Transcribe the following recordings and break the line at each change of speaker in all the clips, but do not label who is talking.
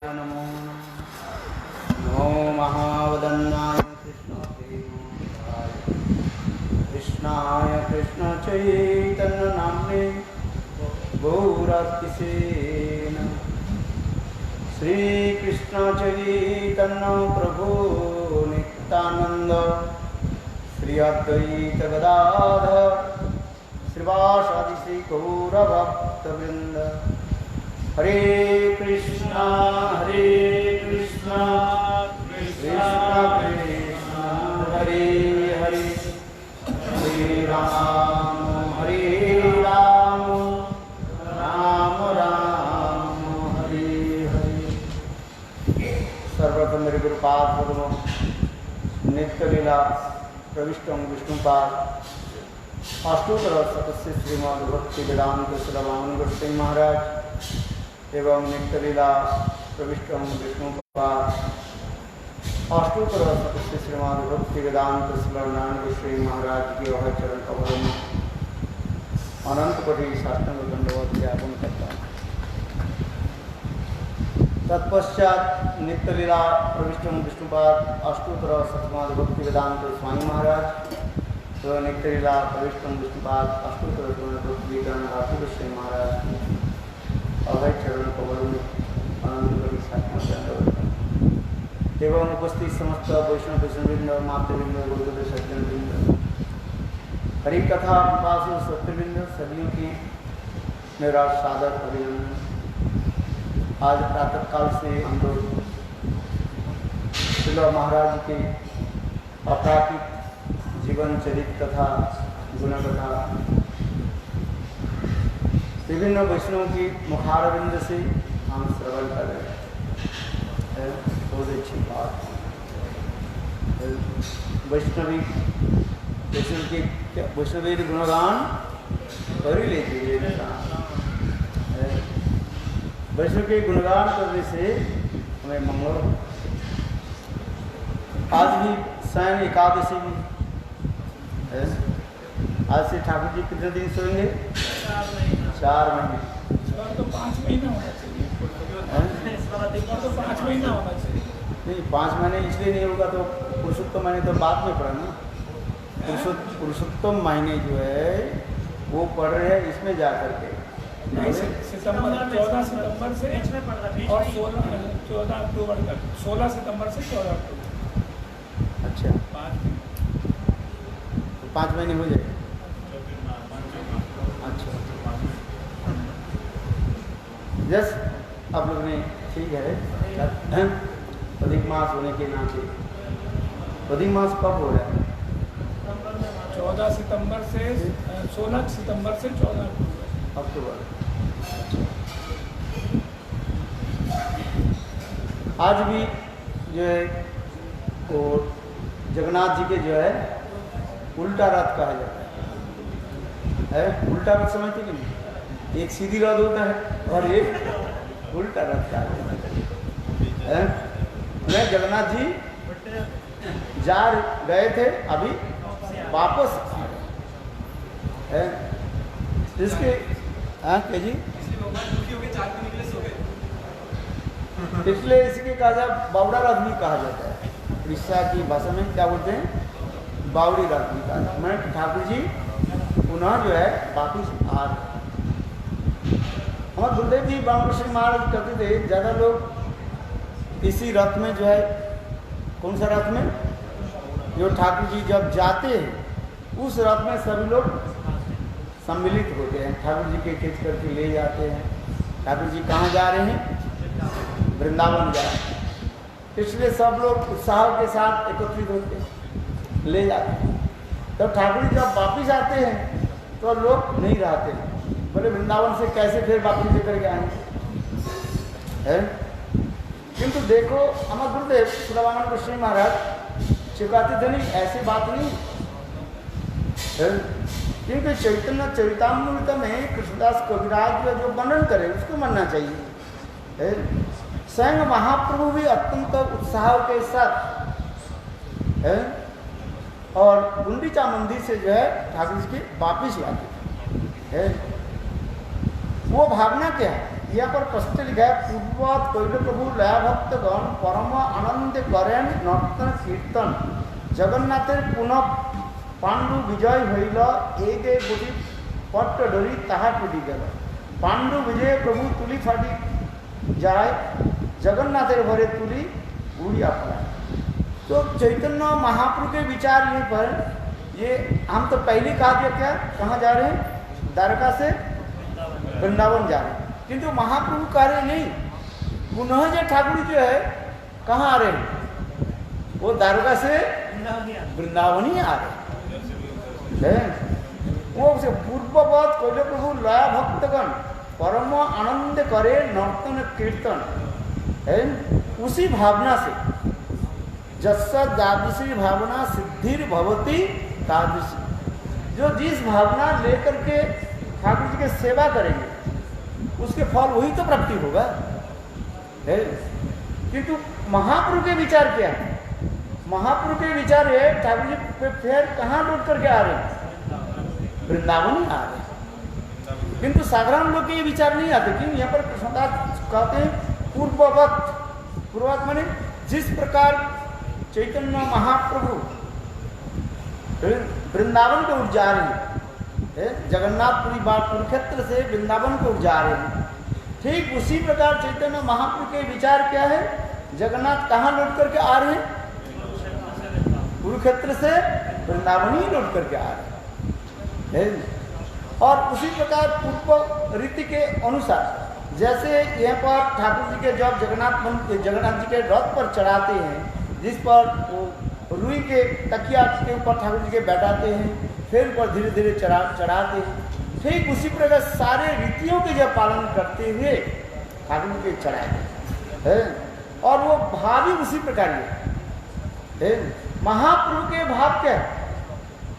नमो नमो महावदन्नाय कृष्णाय कृष्ण चैतन्य नाम्ने गौरतिसे श्री कृष्ण चैतन्य प्रभु नित्यानंद श्री अद्वैत गदाधर श्रीवासादि श्री गौरभक्तवृंद। हरे कृष्णा कृष्णा कृष्णा हरे हरे हरे राम राम राम हरे हरे। सर्वप्रथम मेरे गुरुपाद भगवो नित्य लीला प्रविष्टं विष्णुपाद अष्टोत्तर सतस्य श्रीमद् भक्ति वेदांत सुदामानंद गोस्वामी महाराज एवं नित्य लीला प्रविष्टं विष्णुपाद अष्टोत्तर सतस्य श्रीमद् भक्ति वेदांत सुदामानंद गोस्वामी महाराज की वह चरण कमलों में अनंत कोटि साष्टांग दंडवत ज्ञापन करता हूँ। तत्पश्चात नित्य लीला प्रविष्टं विष्णुपाद अष्टोत्तर सतमद भक्ति वेदांत स्वामी महाराज तो नित्य लीला प्रविष्टं विष्णुपाद अष्टोत्तर भक्ति वेदांत गोस्वामी महाराज अभय चरण कमलों में अनंत कोटि साष्टांग दंडवत एवं उपस्थित समस्त वैष्णव वैष्णववृंद मातृवृंद गुरुदेव सज्जनवृंद हरि कथा पासु सत्यवृंद सदियों की मेरा सादर अभिनंदन। आज प्रातः काल से हम लोग श्रील महाराज के अपराधिक जीवन चरित्र तथा गुण कथा विभिन्न वैष्णव की मुखारविंद से हम श्रवण कर रहे हैं। बहुत अच्छी बात वैष्णवी वैष्णवी गुणगान कर ही लेती है। वैष्णव के गुणगान करने से हमें मंगल। आज भी शयन एकादशी भी है। आज से ठाकुर जी कितने दिन सोएंगे? 4 महीने।
तो 5 महीना होना चाहिए। तो 5 महीना होना चाहिए।
नहीं 5 महीने इसलिए नहीं होगा तो पुरुषोत्तम महीने तो बाद में पढ़ा ना। पुरुषोत्तम महीने जो है वो पढ़ रहे हैं इसमें जा करके
सितंबर 14 सितंबर से और 14 अक्टूबर तक 16 सितंबर से 14 अक्टूबर।
अच्छा 5 महीने हो जाए। अच्छा यस आप लोग ने ठीक है। अधिक मास होने के नाते अधिक मास कब हो रहा है?
14 सितंबर से 16 सितंबर से 14
अक्टूबर। आज भी जो है वो जगन्नाथ जी के जो है उल्टा रथ कहा जाता है। उल्टा रथ समझते कि नहीं? एक सीधी रथ होता है और एक उल्टा रथ कहा जाता है। जगन्नाथ जी जा गए थे अभी वापस है इसके क्या जी इसलिए इसके कहा जाए बावड़ा रथ भी कहा जाता है। उड़ीसा की भाषा में क्या बोलते हैं? बावड़ी रथ भी कहा जाता है। मैं ठाकुर जी पुनः जो है वापिस आ रहे। हमारे गुरुदेव जी बामकृष्ण महाराज कहते थे ज़्यादा लोग इसी रथ में जो है कौन सा रथ में जो ठाकुर जी जब जाते हैं उस रथ में सभी लोग सम्मिलित होते हैं। ठाकुर जी के खींच करके ले जाते हैं। ठाकुर जी कहाँ जा रहे हैं? वृंदावन जा रहे हैं। इसलिए सब लोग उत्साह के साथ एकत्रित होते हैं ले जाते हैं। तब ठाकुर जी जब वापिस आते हैं तो लोग नहीं रहते हैं। बोले वृंदावन से कैसे फिर वापिस लेकर के आएंगे है। किंतु देखो हमारे गुरुदेव सुदामानंद गोस्वामी महाराज चुकाते थे नहीं ऐसी बात नहीं है। क्योंकि चैतन्य चरितामृत में कृष्णदास कविराज का जो वर्णन करे उसको मानना चाहिए। स्वयं महाप्रभु भी अत्यंत उत्साह के साथ है और गुंडीचा मंदिर से जो है ठाकुर जी के वापिस लाते हैं। वो भावना क्या है? यहाँ पर स्पष्ट लिखा है पूर्ववत कैल प्रभु लया भक्तगण परम आनंद करें नर्तन कीर्तन जगन्नाथेर पुनः पांडु विजय हईल एक गोटी पट्ट डरी ताहा टूटी गल पांडु विजय प्रभु तुली फाटी जाए जगन्नाथेर भरे तुली उड़िया पड़ा। तो चैतन्य महाप्रभु के विचार यहीं पर ये हम तो पहले कहा दिया क्या कहाँ जा रहे हैं द्वारका से वृंदावन जा रहे हैं किंतु महाप्रभु कह रहे नहीं पुनः जो ठाकुर जो है कहाँ आ रहे हैं वो द्वारका से वृंदावन ही आ रहे हैं। वो से पूर्ववत कैल प्रभु लया भक्तगण परम आनंद करे नर्तन कीर्तन है उसी भावना से जस्सा दादृशी भावना सिद्धिर भवती तादृशी जो जिस भावना लेकर के ठाकुर जी की सेवा करेंगे उसके फल वही तो प्राप्ति होगा है। किंतु महाप्रभु के विचार क्या है महाप्रभु के विचार है ठाकुर जी पे फिर कहाँ लौट करके आ रहे हैं वृंदावन ही आ रहे हैं। किंतु साधारण लोग के ये विचार नहीं आते क्योंकि यहाँ पर कृष्णदास कहते हैं पूर्ववत माने जिस प्रकार चैतन्य महाप्रभु वृंदावन को उठ जा रहे हैं जगन्नाथपुरी बाग कुरुक्षेत्र से वृंदावन को जा रहे हैं ठीक उसी प्रकार चैतन्य महाप्रभु के विचार क्या है जगन्नाथ कहाँ लौट करके आ रहे हैं कुरुक्षेत्र से वृंदावन ही लौट करके आ रहे हैं। और उसी प्रकार पूर्व रीति के अनुसार जैसे यहाँ पर ठाकुर जी के जब जगन्नाथ जी के रथ पर चढ़ाते हैं जिस पर वो रुई के तकिया के ऊपर ठाकुर जी के बैठाते हैं फिर ऊपर धीरे धीरे चढ़ाते हैं ठीक उसी प्रकार सारे रीतियों के जब पालन करते हुए ठाकुर जी के चढ़ाए हैं और वो भाव ही उसी प्रकार है। महाप्रभु के भाव क्या है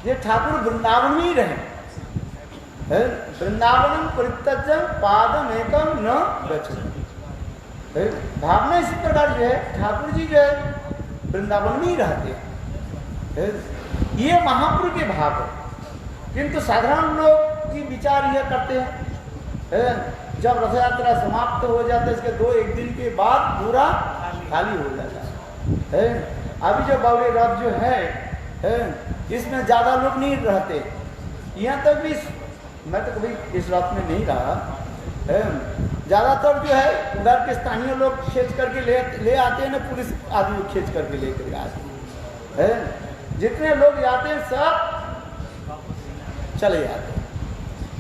ये ठाकुर वृंदावन में ही रहे वृंदावनम परित्यज्य पादम एकम न गच्छति भावना इसी प्रकार जो है ठाकुर जी जो है वृंदावन में ही रहते हैं ये महाप्रभु के भाव है। किंतु साधारण लोग की विचार यह करते हैं जब रथ यात्रा समाप्त हो जाता है इसके 2-1 दिन के बाद पूरा खाली हो जाता है। अभी जो बावड़ी रथ जो है इसमें ज़्यादा लोग नहीं रहते यहाँ तक भी मैं तो कभी इस रथ में नहीं रहा ज़्यादातर जो है उधर के स्थानीय लोग खींच करके ले आते हैं ना पुलिस आदमी खींच करके लेकर आते हैं जितने लोग जाते हैं सब चले जाते हैं।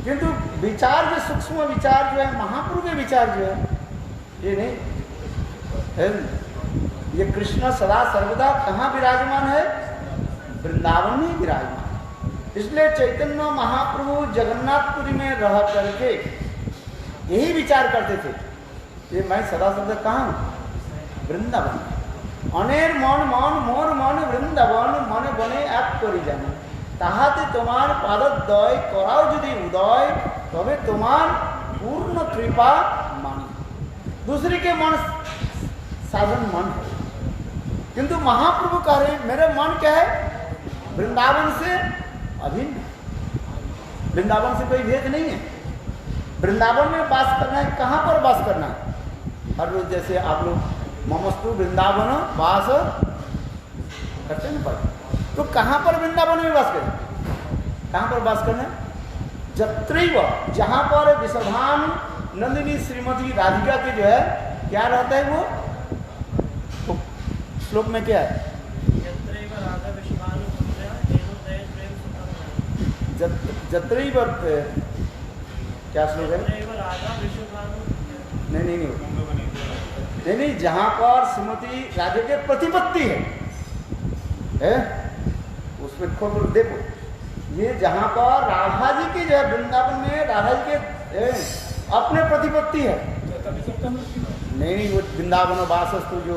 किंतु विचार जो सूक्ष्म विचार जो है महाप्रभु के विचार जो है ये नहीं है ये कृष्ण सदा सर्वदा कहाँ विराजमान है वृंदावन में विराजमान। इसलिए चैतन्य महाप्रभु जगन्नाथपुरी में रह करके यही विचार करते थे कि मैं सदा सर्वदा कहाँ हूँ वृंदावन अनेर मन मन मोर मन वृंदावन मन बने आप करी जाना ताहाते तुम्हार पादद्वय कराओ यदि उदय तबे तुम्हार पूर्ण कृपा मानी। दूसरे के मन साधन मन है किंतु महाप्रभु कह रहे मेरे मन क्या है वृंदावन से अभिन्न वृंदावन से कोई भेद नहीं है वृंदावन में वास करना है कहाँ पर वास करना है हर रोज जैसे आप लोग ममस्तु वृंदावन वास करते ना पड़े तो कहाँ पर वृंदावन में वास करें कहाँ पर वास करना है जत्रैव जहाँ पर विषभान नंदिनी श्रीमती राधिका के जो है क्या रहता है वो श्लोक में क्या है जत्रैव क्या श्लोक है नहीं जहाँ पर श्रीमती राधिका के प्रतिपत्ति है उसमें खोल देखो ये जहाँ पर राधा जी की जो है वृंदावन में राधा जी के अपने प्रतिपत्ति है नहीं वो वृंदावन वासस्तु जो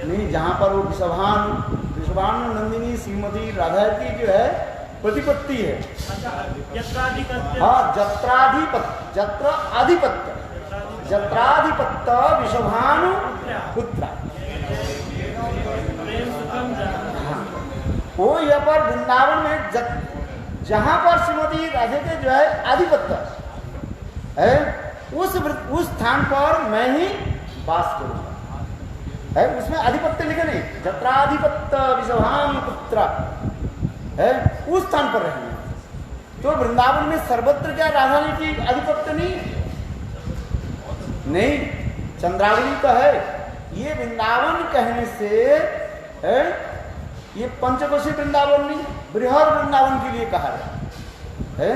नहीं जहाँ पर वो विषभान नंदिनी श्रीमती राधा की जो है प्रतिपत्ति है हाँ जत्राधिपत्य विषभानु पुत्र वो यहाँ पर वृंदावन में जहाँ पर श्रीमती राधे के जो है आधिपत्य है, उस स्थान पर मैं ही वास करूंगा है। उसमें आधिपत्य लिखे नहीं, जत्राधिपत्य विषवान पुत्र है, उस स्थान पर रहेंगे। तो वृंदावन में सर्वत्र क्या राधा रानी की आधिपत्य नहीं, चंद्रावली का है। ये वृंदावन कहने से है, ये पंचकोशी वृंदावन नहीं, बृहद वृंदावन के लिए कहा है।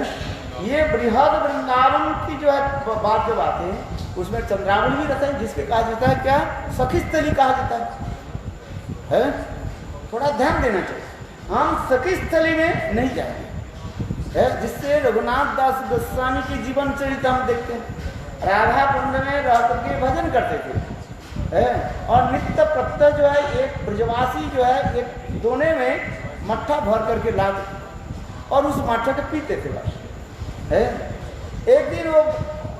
ये बृहद वृंदावन की जो है बात जब आते हैं उसमें चंद्रावली भी रहता है, जिसके कहा जाता है क्या, सखी स्थली कहा जाता है। थोड़ा ध्यान देना चाहिए, हम सखी स्थली में नहीं जाएंगे है, जिससे रघुनाथ दास गोस्वामी की जीवन चरित्र हम देखते हैं। राधा कुंड में रह करके भजन करते थे और नित्य प्रत्यय जो है एक ब्रजवासी जो है एक दोने में मट्ठा भर करके लाते और उस मट्ठा को पीते थे है। एक दिन वो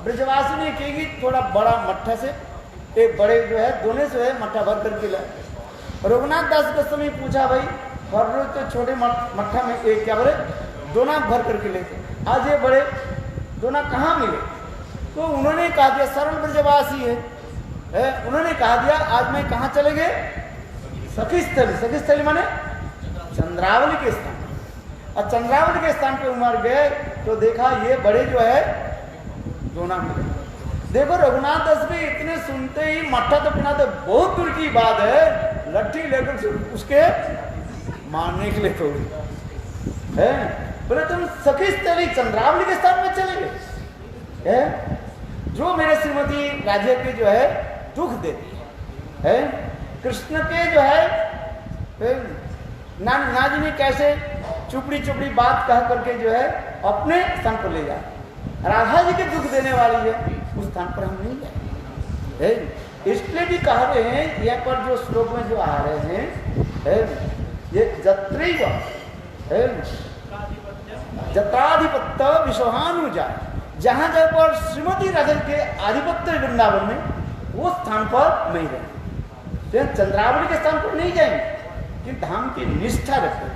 ब्रजवासी ने कहेगी थोड़ा बड़ा मट्ठा से एक बड़े जो है दोने से है मट्ठा भर करके लाए। रघुनाथ दास गोस्वामी पूछा, भाई हर रोज तो छोटे मट्ठा में एक क्या बोले दोना भर करके लेते, आज ये बड़े दोना कहाँ मिले? तो उन्होंने कहा दिया, सरल ब्रजवासी है, उन्होंने कहा दिया आज मैं कहाँ चले गए, सखी स्थली। सखी स्थली माने चंद्रावली के स्थान, और चंद्रावली के स्थान पे उमर गए तो देखा ये बड़े जो है दोना मिले। देखो रघुनाथ दास भी इतने सुनते ही मट्ठा तो पीना तो बहुत दूर की बात है, लट्ठी लेकर उसके मारने के लिए थोड़ी है। बोले तुम सखी स्थली चंद्रावली के स्थान में चले गए, जो मेरे श्रीमती राधे के जो है दुख देती है। कृष्ण के जो है नाजी ने कैसे चुपड़ी बात कह करके जो है अपने स्थान पर ले जाए, राधा जी के दुख देने वाली है, उस स्थान पर हम नहीं जाए। इसलिए भी कह रहे हैं यहाँ पर जो श्लोक में जो आ रहे हैं ये जत्रैव जत्राधिपत्य विश्वानुजा, जहां जहां पर श्रीमती राधा के आधिपत्य वृंदावन में वो स्थान पर नहीं रहे। चंद्रावली के स्थान पर नहीं जाएंगे कि धाम की निष्ठा रखें।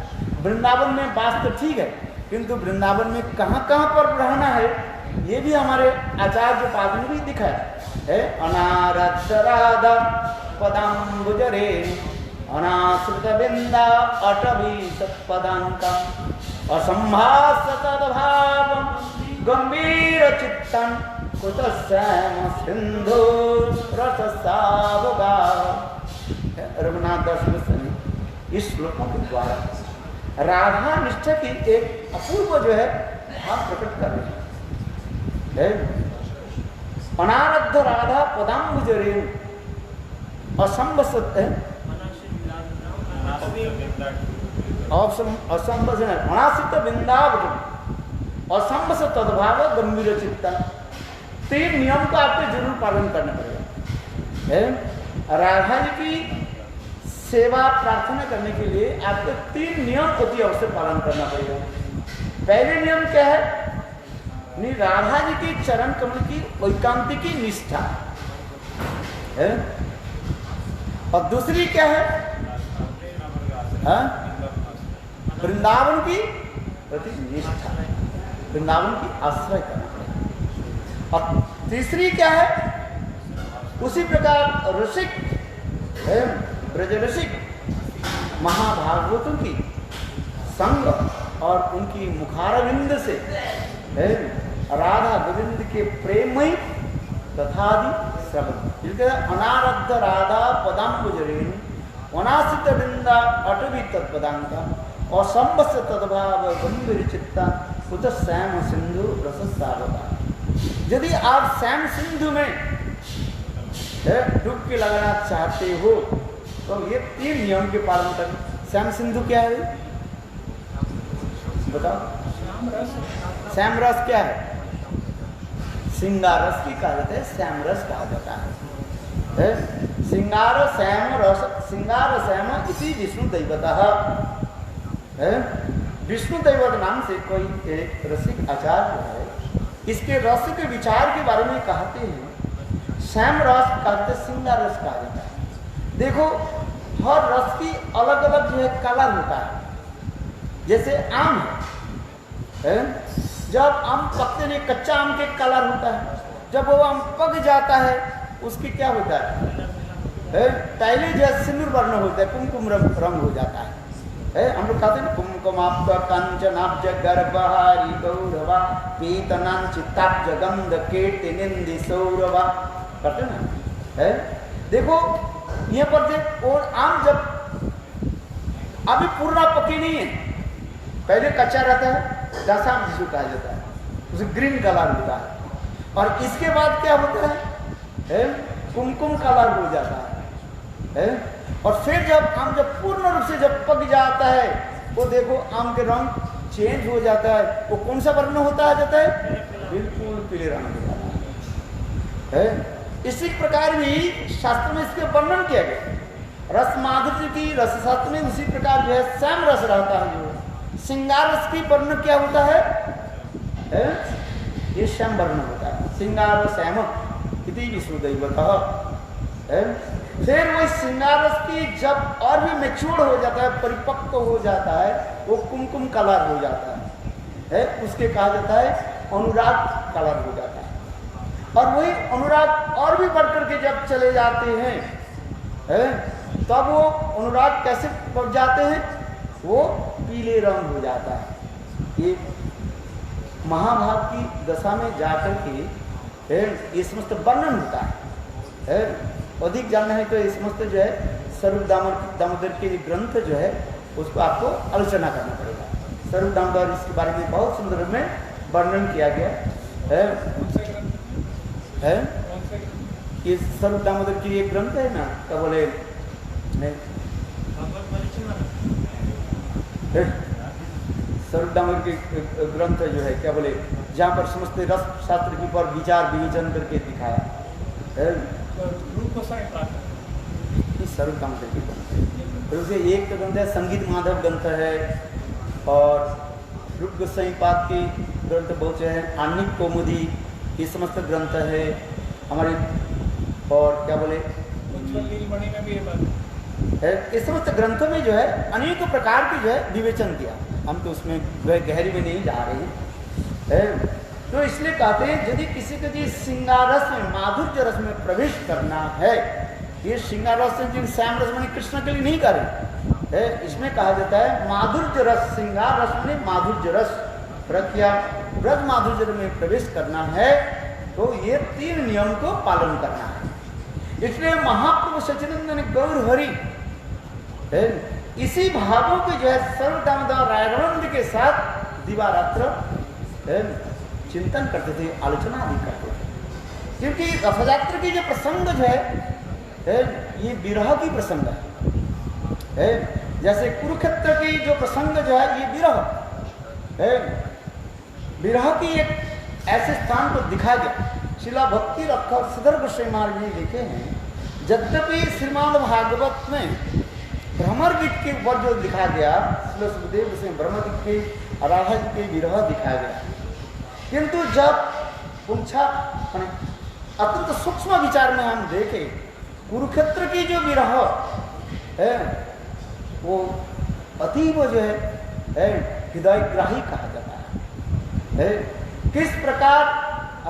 वृंदावन में बात तो ठीक है, किंतु वृंदावन में कहाँ कहाँ पर रहना है ये भी हमारे आचार्य पाद ने भी दिखाया है। अनारत राधा पदाम्बुजरे अनाश्रित बिंदा अटवी सत्पदांकम असंभास तद्भावम गंभीर चित्तन कुतश्याम सिंधु रससावगा। रघुनाथ दास गोस्वामी इस श्लोकों के द्वारा राधा निष्ठा की एक अपूर्व जो है भाव प्रकट कर रहे हैं। अनारब्ध राधा पदाम्बुजरे असंभसत है, अनाश्रित बिंदावत असंभस तद्भाव गंभीर चित्ता। 3 नियम का आपको जरूर पालन करना पड़ेगा। राधा जी की सेवा प्रार्थना करने के लिए आपको 3 नियम अति अवश्य पालन करना पड़ेगा। पहले नियम क्या है? राधा जी की चरण कमल की वैकांतिकी निष्ठा है। और दूसरी क्या है? वृंदावन की प्रति निष्ठा, वृंदावन की आश्रय करना पड़ेगा। और तीसरी क्या है? उसी प्रकार रसिक ब्रज रसिक महाभागवतों की संग और उनकी मुखारविंद से राधा गोविंद के प्रेम में तथादि श्रवण। अनारब्ध राधा पदाम्बुजरेण अनाश्रित बिंदा अटवी तत्पदांका और संबस तद्भाव गंभीर चित्ता कुत श्याम सिंधु रस सावका। यदि आप श्याम सिंधु में डुबकी लगाना चाहते हो तो ये 3 नियम के पालन करें। श्याम सिंधु क्या है बताओ? श्याम रस क्या है? सिंगार रस की कहा जाता है, श्याम रस कहा जाता है। सिंगार श्याम रस, सिंगार श्याम इसी विष्णु दैवतः। विष्णु दैवत नाम से कोई एक रसिक आचार्य है, इसके रस के विचार के बारे में कहते हैं श्याम रस कहते, सिंगार रस कहा जाता है। देखो हर रस की अलग अलग जो है कलर होता जैसे आम है, जब आम पकते नहीं, कच्चा आम के कलर होता है, जब वो आम पक जाता है उसकी क्या होता है, पहले जैसे सिंदूर वर्ण होता है, कुमकुम रंग हो जाता है। हम लोग खाते हैं कुमकुमाब्ज कंचनाब्ज गर्भहारी गौरवा पीतनां चित्ताब्ज गंध कीर्तिनिंदी सौरवा करते हैं ना, है। देखो यहाँ पर देख, और आम जब अभी पूरा पकी नहीं है, पहले कच्चा रहता है, दशाम जिसको कहा जाता है, उसे ग्रीन कलर होता है, और इसके बाद क्या होता है, कुमकुम कलर हो जाता है। और फिर जब आम जब पूर्ण रूप से जब पक जाता है, वो देखो आम के रंग चेंज हो जाता है, वो कौन सा वर्ण होता है जाता है, बिल्कुल पीले रंग हो जाता है। इसी प्रकार भी शास्त्र में इसके वर्णन किया गया, रस माधुर्य की रस शास्त्र में उसी प्रकार जो है श्याम रस रहता है, जो श्रृंगार रस की वर्ण क्या होता है, ये श्याम वर्ण होता है, श्रृंगार श्याम इति विश्वदैवतः। फिर वो श्रृंगार रस की जब और भी मैच्योर हो जाता है, परिपक्व हो जाता है, वो कुमकुम कलर हो जाता है, उसके कहा जाता है अनुराग कलर हो जाता है। और वही अनुराग और भी बढ़ करके जब चले जाते हैं, तब वो अनुराग कैसे बढ़ जाते हैं, वो पीले रंग हो जाता है। ये महाभारत की दशा में जाकर के ये समस्त वर्णन होता है। अधिक जानना है तो ये समस्त जो है स्वरूप दामोदर के ग्रंथ जो है उसको आपको आलोचना करना पड़ेगा। स्वरूप दामोदर इसके बारे में बहुत सुंदर में वर्णन किया गया है। ये स्वरूप दामोदर की एक ग्रंथ है ना, क्या बोले, स्वरूप दामोदर के ग्रंथ जो है क्या बोले, जहाँ पर समस्त रस शास्त्र के ऊपर विचार विवेचन करके दिखाया है। स्वरूप दामोदर की ग्रंथ, फिर उसे एक तो ग्रंथ है संगीत माधव ग्रंथ है, और रूप गोस्वामी पाद के ग्रंथ बहुत है, आनिक कौमुदी, ये समस्त ग्रंथ है हमारे, और क्या बोले में भी है। इस समस्त ग्रंथों में जो है अनेकों प्रकार की जो है विवेचन किया, हम तो उसमें गहरी में नहीं जा रहे हैं। तो इसलिए कहते हैं यदि किसी को जी श्रृंगार रस में, माधुर्य रस में प्रवेश करना है, ये श्रृंगार रस जिन श्याम रस में कृष्ण के लिए नहीं करे, इसमें कहा जाता है माधुर्य रस, श्रृंगार रस में माधुर्य रस प्रक्रिया ब्रज माधुर्य में प्रवेश करना है, तो ये 3 नियम को पालन करना है। इसलिए महाप्रभु सच्चिदानंद गौर हरि इसी भावों के जो है सर्व दामोदर राघवानंद के साथ दिवारात्र चिंतन करते थे, आलोचना आदि करते थे, क्योंकि रथयात्रा की जो प्रसंग जो है ये विरह की प्रसंग है। जैसे कुरुक्षेत्र की जो प्रसंग जो है ये विरह है, विरह की एक ऐसे स्थान को दिखाया गया। शिला भक्ति रखा सदर गोस्वामी महाराज जी लिखे हैं, यद्यपि श्रीमद् भागवत में भ्रमर गीत के ऊपर जो दिखाया गया, श्री सुखदेव से भ्रमर गीत के राधा जी के विरह दिखाया गया, किंतु जब पूछा अत्यंत सूक्ष्म विचार में हम देखें, कुरुक्षेत्र की जो विरह है वो अतीब जो है हृदयग्राही कहा जाता है। किस प्रकार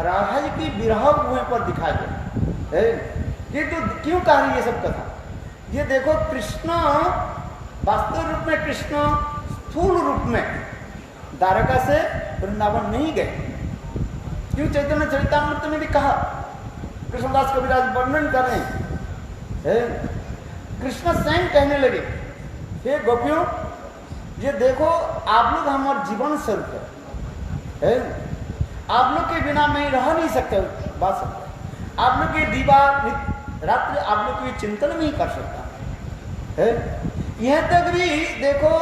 राधा जी की विरह हुए पर दिखाया गया है, किंतु क्यों कह रही है सब कथा, ये देखो कृष्ण वास्तव रूप में, कृष्ण स्थूल रूप में द्वारका से वृंदावन नहीं गए। क्यों चैतन्य चरितामृत में भी कहा, कृष्णदास कविराज वर्णन कर रहे हैं, कृष्ण स्वयं कहने लगे, हे गोपियों ये देखो आप लोग हमारे जीवन स्वरूप है, आप लोग के बिना मैं रह नहीं सकता, बात सकता, आप लोग के दीवा रात्रि आप लोग के चिंतन नहीं कर सकता है। यह तक भी देखो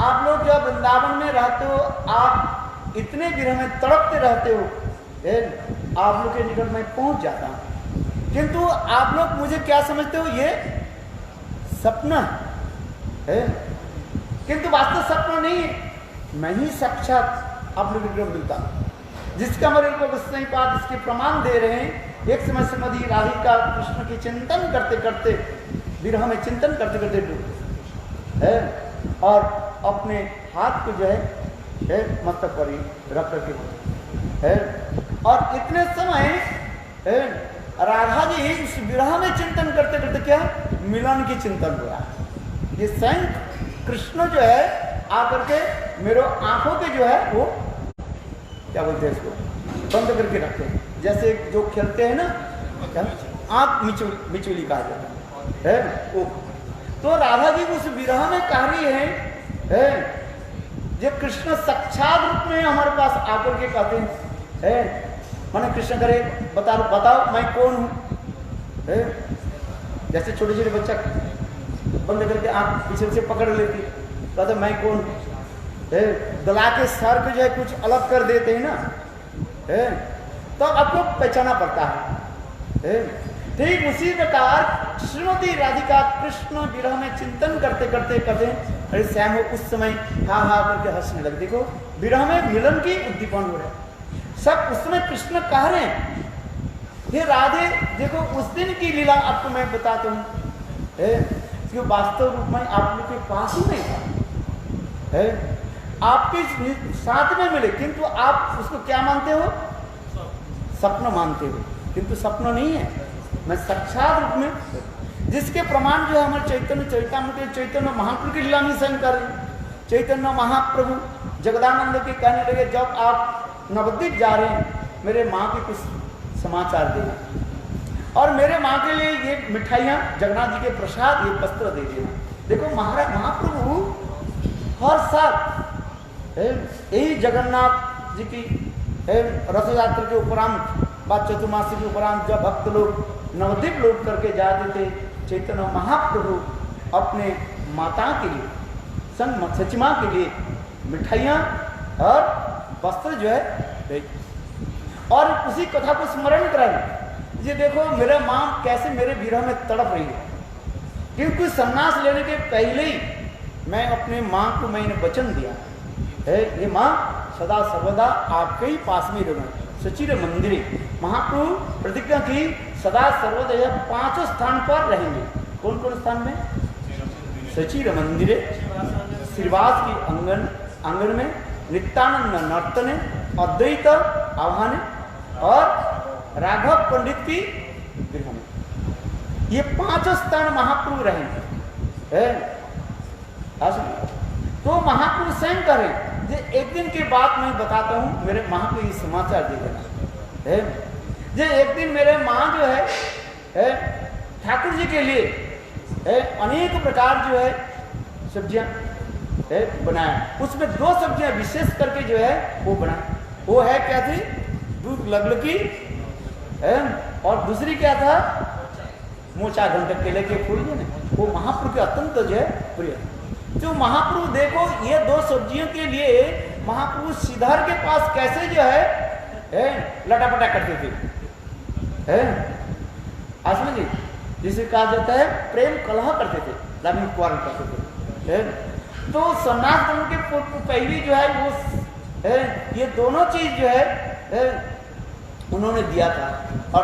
आप लोग जब वृंदावन में रहते हो, आप इतने विरह में तड़पते रहते हो, आप लोग के निकट में पहुंच जाता हूं, किंतु आप लोग मुझे क्या समझते हो, ये सपना है, किंतु वास्तव सपना नहीं है, मैं ही साक्षात आप लोग के मिलता हूं, जिसका हमारे गोस्वामी पाद इसके प्रमाण दे रहे हैं। एक समय श्रीमती राधिका कृष्ण की चिंतन करते करते, विरह में चिंतन करते करते डूब है, और अपने हाथ को जो है मस्तक पर ही रख करके है। और इतने समय है राधा जी उस विरह में चिंतन करते करते क्या मिलन की चिंतन हुआ। ये स्वयं कृष्ण जो है आकर के मेरे आंखों के जो है वो क्या बोलते हैं इसको बंद करके रखते हैं, जैसे जो खेलते हैं ना आंख मिचुली कहा जाता है वो। तो राधा जी उस विरह में कह रही है जो कृष्ण साक्षात रूप में हमारे पास आकर के कहते हैं माने कृष्ण करे बताओ मैं कौन हूँ। जैसे छोटे छोटे बच्चा बंद करके आंख पीछे से पकड़ लेती, कहते मैं कौन हूँ, गला के सर पे जो है कुछ अलग कर देते हैं ना, तो आपको पहचाना पड़ता है। ठीक उसी प्रकार श्रीमती राधिका कृष्ण विरह में चिंतन करते करते कहते अरे श्याम उस समय हा हा करके हंसने लगे। देखो विरह में मिलन की उद्दीपन हो रहा है, सब उस समय कृष्ण कह रहे हैं हे राधे देखो उस दिन की लीला आपको मैं बताता हूँ। वास्तव रूप में आप लोग के पास ही नहीं था, आपके साथ में मिले, किंतु आप उसको क्या मानते हो, सपना मानते हो, किंतु सपना नहीं है, मैं साक्षात रूप में। जिसके प्रमाण जो है हमारे चैतन्य चैतन्य चैतन्य महाप्रभु की लीला में सहन कर रहे। चैतन्य महाप्रभु जगदानंद के कहने लगे जब आप नवद्वीप जा रहे हैं मेरे माँ के कुछ समाचार देना, और मेरे माँ के लिए ये मिठाइयाँ जगन्नाथ जी के प्रसाद ये वस्त्र दे देना। देखो महाराज महाप्रभु हर साल यही जगन्नाथ जी की रथ यात्रा के उपरांत बाद चतुर्मासी के उपरांत जब भक्त लोग नवद्वीप लौट करके जाते थे, चैतन्य महाप्रभु अपने माता के लिए संग सचिमा के लिए मिठाइयाँ और वस्त्र जो है, और उसी कथा को स्मरण कराएं। ये देखो मेरा माँ कैसे मेरे विरह में तड़प रही है, क्योंकि संन्यास लेने के पहले ही मैं अपने माँ को मैंने वचन दिया है ये माँ सदा सर्वदा आपके ही पास में रहना, सचिर मंदिर। महाप्रभु प्रतिज्ञा की सदा सर्वदा 5 स्थान पर रहेंगे। कौन कौन स्थान में? सचिर मंदिर, श्रीवास की आंगन में, नित्यानंद नर्तने, अद्वैत आह्वाने और राघव पंडित की गृह में। ये 5 स्थान महाप्रभु रहेंगे। तो महाप्रभु स्वयं करें जे एक दिन के बाद मैं बताता हूँ मेरे माँ को ये समाचार दे देना। जे एक दिन मेरे माँ जो है ठाकुर जी के लिए अनेक प्रकार जो है सब्जियाँ बनाया, उसमें 2 सब्जियाँ विशेष करके जो है वो बनाए। वो है क्या थी? दूध लगलकी और दूसरी क्या था? मोचा घंटे केले के फूल जो है वो महाप्रभु के अत्यंत जो है प्रिय। जो महाप्रभु देखो ये 2 सब्जियों के लिए महाप्रभु श्रीधर के पास कैसे जो है लटापटा करते थे, आसमान जी जिसे कहा जाता है प्रेम कलह करते थे, लव क्वारल करते थे। तो सन्यास धर्म के पहली जो है वो ये दोनों चीज जो है उन्होंने दिया था, और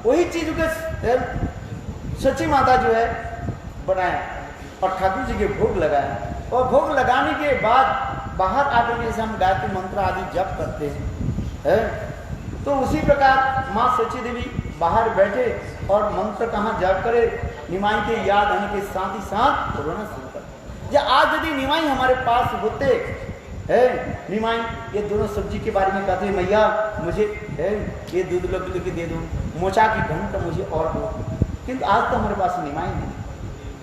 वही चीज के सची माता जो है बनाया और ठाकुर जी के भोग लगाया। और भोग लगाने के बाद बाहर आकर के हम गायत्री मंत्र आदि जप करते हैं, तो उसी प्रकार माँ सची देवी बाहर बैठे और मंत्र कहाँ जप करे, निमाई के याद आने के साथ ही साथ रोना शुरू कर। या आज यदि निमाई हमारे पास होते निमाई ये दोनों सब्जी के बारे में कहते हैं मैया मुझे ये दूध लग दे दो, मोचा की घंटा मुझे और दो, किंतु आज तो हमारे पास निमाई नहीं।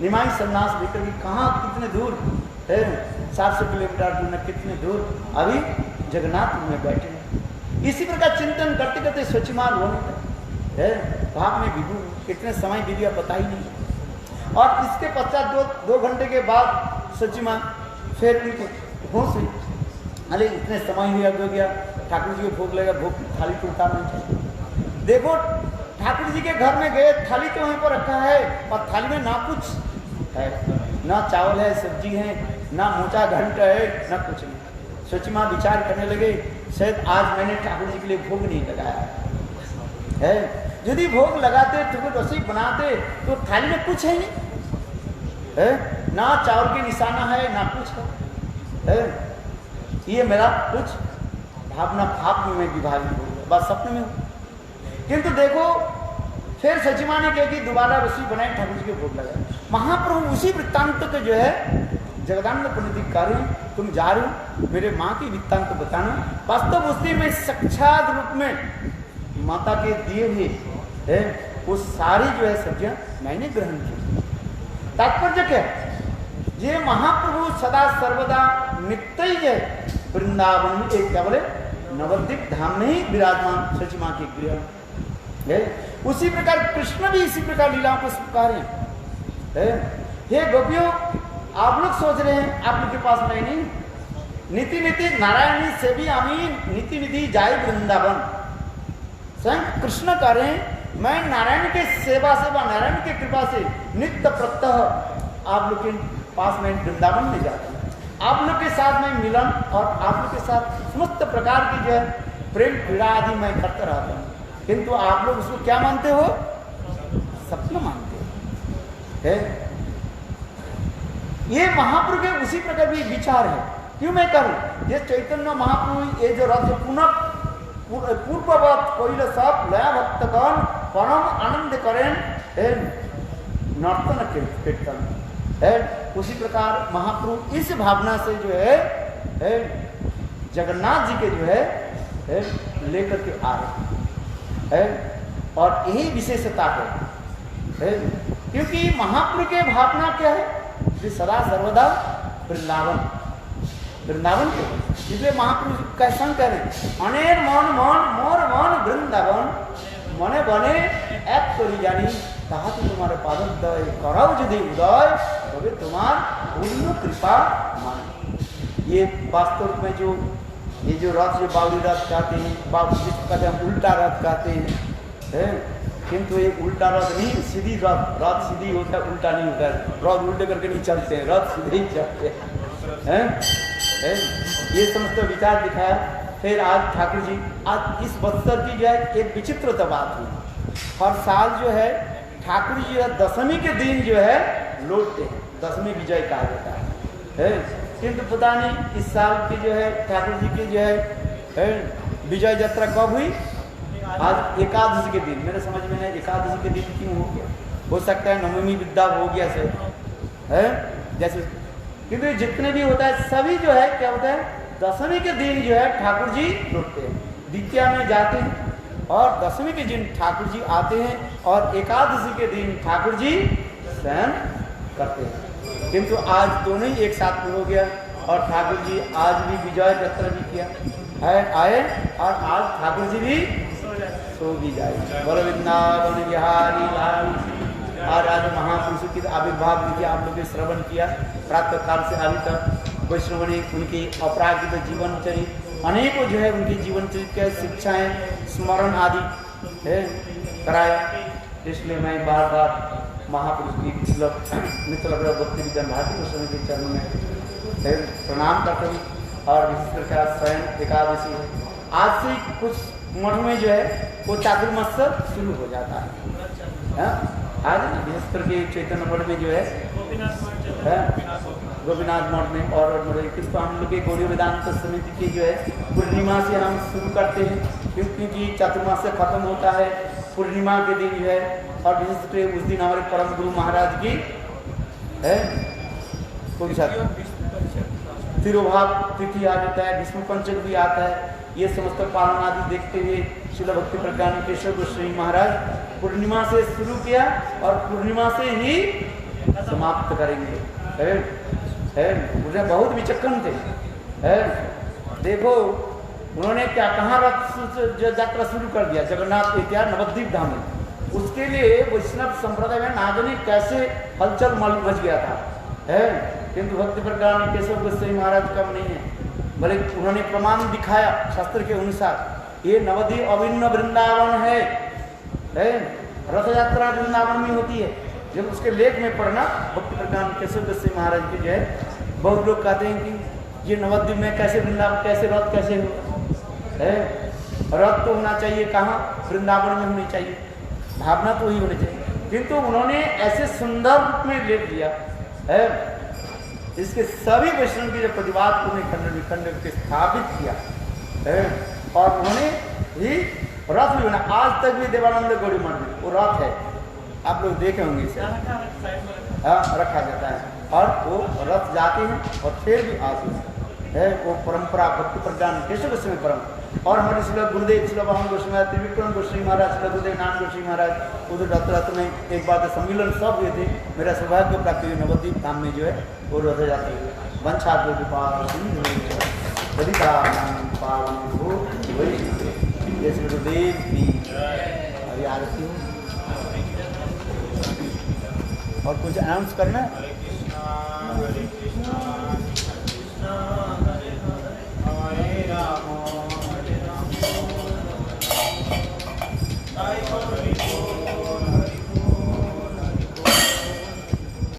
निमाई सन्यास लेकर के कहाँ कितने दूर 700 किलोमीटर दूर न कितने दूर अभी जगन्नाथ में बैठे हैं। इसी प्रकार चिंतन करते करते स्वच्छमान होने है भाव में विभू कितने समय बीतिया पता ही नहीं। और इसके पश्चात 2 घंटे के बाद सचिमा फिर उनके होश हुई, अरे इतने समय हुआ हो गया, ठाकुर जी को भोग लगा, भोग थाली तो उतारना चाहिए। देखो ठाकुर जी के घर में गए, थाली तो वहीं पर रखा है और थाली में ना कुछ है, ना चावल है, सब्जी है, ना मोचा घंट है, ना कुछ नहीं। सचिमा विचार करने लगे शायद आज मैंने ठाकुर जी के लिए भोग नहीं लगाया है। यदि भोग लगाते तो रसोई बनाते तो थाली में कुछ है नहीं, है ना, चावल के निशाना है ना कुछ है। ये मेरा कुछ भावना भाव में मैं विभाजित हो गया, बस सपने में हूँ। किंतु देखो फिर सचिमा ने कहा कि दोबारा रसोई बनाए, ठाकुर जी के भोग लगाए। महाप्रभु उसी वृत्तांत को जो है जगदानंद पंडित कर रहे हैं, तुम जा रहे हो मेरे माँ की वृत्तांत बताना। वास्तव उसी में साक्षात रूप में माता के दिए हुए है वो सारी जो है सब्जियां मैंने ग्रहण की। तात्पर्य क्या है, ये महाप्रभु सदा सर्वदा नित्य ही है वृंदावन में, एक क्या बोले नवद्वीप धाम में ही विराजमान सची माँ के गृह है। उसी प्रकार कृष्ण भी इसी प्रकार लीलाओं को स्वीकार है। हे गोपियों, आप लोग सोच रहे हैं आप लोग के पास मैं नहीं, नीति नीति नारायणी से भी आमी नीति निधि जाए वृंदावन। स्वयं कृष्ण कह रहे हैं मैं नारायण के सेवा नारायण के कृपा से नित्य प्रत्यह आप लोग के पास मैं वृंदावन में जाता हूँ, आप लोग के साथ मैं मिलन और आप लोग के साथ समस्त प्रकार की जो है प्रेम पीड़ा आदि मैं करता रहता हूँ। किंतु आप लोग उसको क्या मानते हो, सपना मानते हो है। ये महाप्रभु के उसी प्रकार भी विचार है। क्यों मैं करूं, ये चैतन्य महाप्रभु ये जो रथ पुनः पूर्ववत कोई सब लया भक्तगण परम आनंद करें नर्तन कीर्तन है। उसी प्रकार महाप्रभु इस भावना से जो है जगन्नाथ जी के जो है लेकर के आ रहे हैं और यही विशेषता है। क्योंकि महाप्रभु के भावना क्या है, कि सदा सर्वदा वृंदावन वृंदावन के, इसलिए महाप्रभु कैसा करें अनेर मन मन मोर मन वृंदावन मने बने एक करी जानी ताहा तो तुम्हारे पादोदय कराओ यदि उदय तबे तुम्हार पूर्ण कृपा मान। ये वास्तव में जो ये जो रथ जो बावड़ी रथ कहते हैं, जिसको कहते हैं उल्टा रथ कहते हैं, किंतु ये उल्टा रथ नहीं, सीधी रथ सीधी होता है, उल्टा नहीं होता है। रथ उल्टे करके नहीं चलते हैं, रथ सीधे ही चलते हैं। ये समस्त विचार दिखाया। फिर आज ठाकुर जी आज इस बत्सर की जो है एक विचित्र बात हुई, हर साल जो है ठाकुर जी दशमी के दिन जो है लौटते हैं, दशमी विजय कहा जाता है। किंतु पता नहीं इस साल की जो है ठाकुर जी की जो है विजय यात्रा कब हुई, आज एकादशी के दिन। मेरे समझ में है एकादशी के दिन क्यों हो गया, हो सकता है नवमी विद्या हो गया से है जैसे, क्योंकि जितने भी होता है सभी जो है क्या होता है दशमी के दिन जो है ठाकुर जी लौटते हैं, द्वितीया में जाते हैं और दशमी के दिन ठाकुर जी आते हैं और एकादशी के दिन ठाकुर जी शयन करते हैं। किंतु आज दोनों ही एक साथ में हो गया और ठाकुर जी आज भी विजय यात्रा भी किया है आए और आज ठाकुर जी भी सो भी जाए। बोलो वृंदावन बिहारी लाल। और आज महापुरुषों की आविर्भाव की आप लोगों ने श्रवण किया, प्रातः काल से अभी तक वैष्णव ने उनकी अपराजित जीवन चरित्र अनेकों जो है उनकी जीवन चरित्र शिक्षाएं स्मरण आदि है कराया। इसलिए मैं बार बार महापुरुष की मित्र भक्ति विज्ञान भारती गोस्वामी के चरणों में प्रणाम करता हूँ। और विशेष प्रकार स्वयं एकादशी है, आज से कुछ मठ में जो है वो चातुर्मास्य शुरू हो जाता है। आज विशेष करके चैतन्य मठ में जो है गोपीनाथ मठ में और किसको हम लोग के गौड़ी वेदांत समिति की जो है पूर्णिमा से हम शुरू करते हैं, क्योंकि चातुर्मास्य खत्म होता है पूर्णिमा के दिन जो है। और विशेष करके उस दिन हमारे परम गुरु महाराज की है कौन सा तिरुभाव तिथि आ जाता है, भीष्म पंचक भी आता है। ये समस्त पालन आदि देखते हुए शिल भक्ति प्रज्ञान केशव गोस्वामी महाराज पूर्णिमा से शुरू किया और पूर्णिमा से ही समाप्त करेंगे। मुझे बहुत विचक्षण थे। देखो उन्होंने क्या कहाँ रथ यात्रा शुरू कर दिया, जगन्नाथ इत्यादि नवद्वीप धाम में। उसके लिए वैष्णव संप्रदाय में ना जाने कैसे हलचल मच गया था। किंतु भक्ति प्रज्ञान केशव गोस्वामी महाराज कम नहीं है, बल्कि उन्होंने प्रमाण दिखाया शास्त्र के अनुसार ये नवद्वीप अभिन्न वृंदावन है। रथ यात्रा वृंदावन में होती है। जब उसके लेख में पढ़ना भक्ति प्रज्ञान केशव गोस्वामी महाराज की जो है, बहुत लोग कहते हैं कि ये नवद्वीप में कैसे वृंदावन कैसे रथ कैसे हो, रथ तो होना चाहिए कहाँ वृंदावन में होनी चाहिए, भावना तो ही होनी चाहिए। किंतु उन्होंने ऐसे सुंदर रूप में लेख दिया है। इसके सभी वैष्णव की जो प्रतिवाद को खंडन विखंडन के स्थापित किया है, और उन्होंने ही रथ भी बना। आज तक भी देवानंद गौड़ी मंदिर वो रथ है, आप लोग देखे होंगे इसे, हाँ रखा जाता है, और वो रथ जाते हैं और फिर भी आज है वो परंपरा भक्ति प्रदान केशव गोस्वामी परम। और हमारे श्री गुरुदेव श्री बामन गोस्वामी महाराज, त्रिविक्रम गोस्वामी महाराज, श्री गुरुदेव नारायण गोस्वामी महाराज, उधर रथ में एक बात सम्मिलन सब हुए थे। मेरा सौभाग्य प्राप्त हुई नवद्वीप धाम में जो है वो रथ जाते हुए वंशा गुरुदेव की अभी आरती हो। और कुछ अनाउंस करना है?